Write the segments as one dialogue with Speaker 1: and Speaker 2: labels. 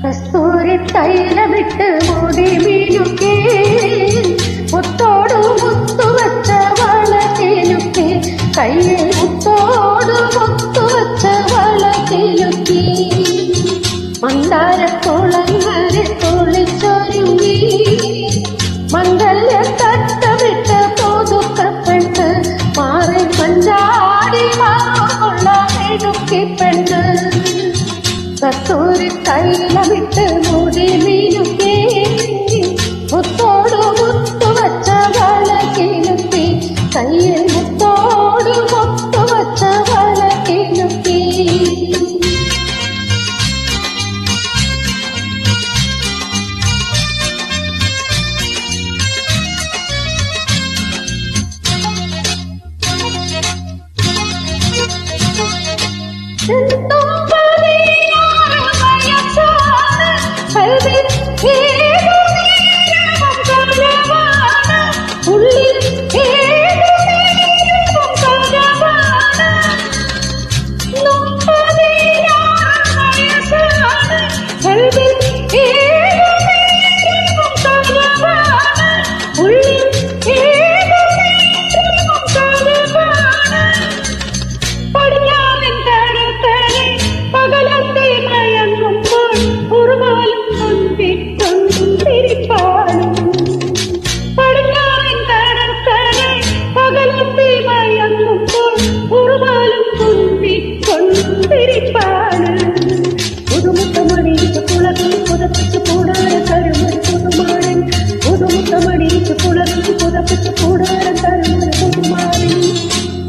Speaker 1: കസ്തൂരി തൈലമിട്ട് മുടി മിനുക്കി മുത്തോടു മുത്തുവച്ച വള കിലുക്കി കയ്യിൽ മുത്തോടു മുത്തുവച്ച വള കിലുക്കി മന്ദാരക്കുളങ്ങളിൽ തുള്ളിച്ചൊരുങ്ങി മംഗല്യ തട്ടമിട്ട് പുതുക്കപ്പെട്ട് മാറി പഞ്ചാടി മാറുള്ള മിനുക്കിപ്പെട്ട് കസ്തൂരി തൈലമിട്ട് മുടി മിനുക്കി മുത്തോടു മുത്തുവച്ച വള കിലുക്കി കയ്യിൽ മുത്തോടു മുത്തുവച്ച വള കിലുക്കി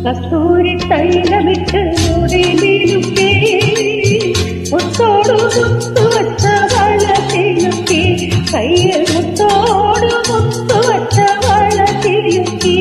Speaker 1: കസ്തൂരി തൈലമിട്ട് മുടി മിനുക്കി മുത്തോടു മുത്തുവച്ച വള കിലുക്കി കയ്യിൽ മുത്തോടു മുത്തുവച്ച വള കിലുക്കി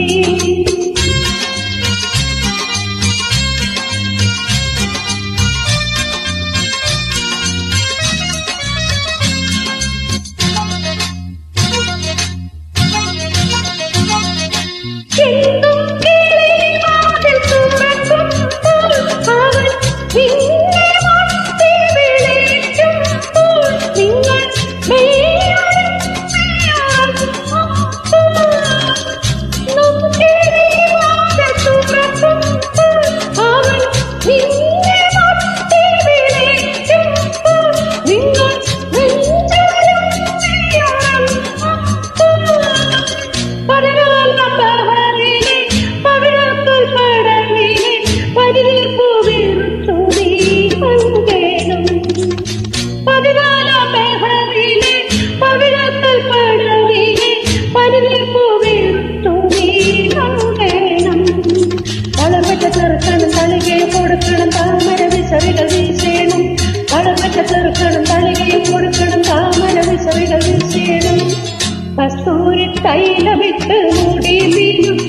Speaker 1: ചെറുക്കണം തളികെ കൊടുക്കണം താമര വിസറികൾ വീശേണം വളർച്ച ചെറുക്കണം തളികെ കൊടുക്കണം താമര വിസറികൾ വീശേണം കസ്തൂരി തൈലമിട്ട് മുടി മിനുക്കി